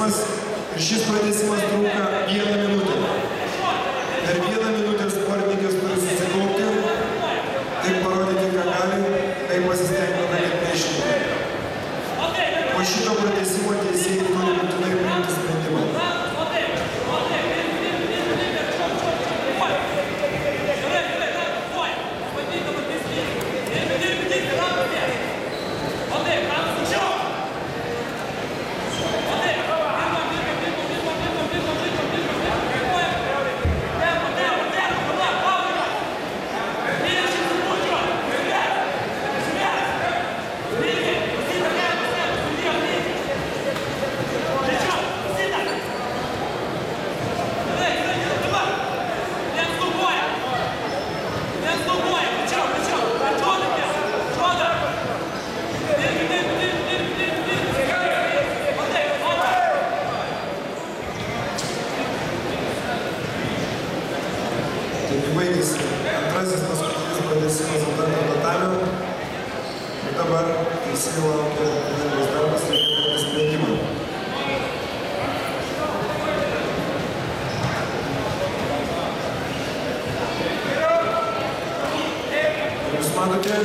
pratęsimas ir šis pratęsimas trunka 1 minutę. Per 1 minutę sportininkas turi susikaupti, taip parodyti, ką gali, taip pasistengti, kad neišlikti. Po šito pratęsimo teisėjai turi būtinai priimti sprendimą. Taigi baigėsi antrasis paskutinis pratęsimas antrame matavime. Ir dabar teisėjų laukia lengvas darbas ir priimti sprendimą. Jūs matote,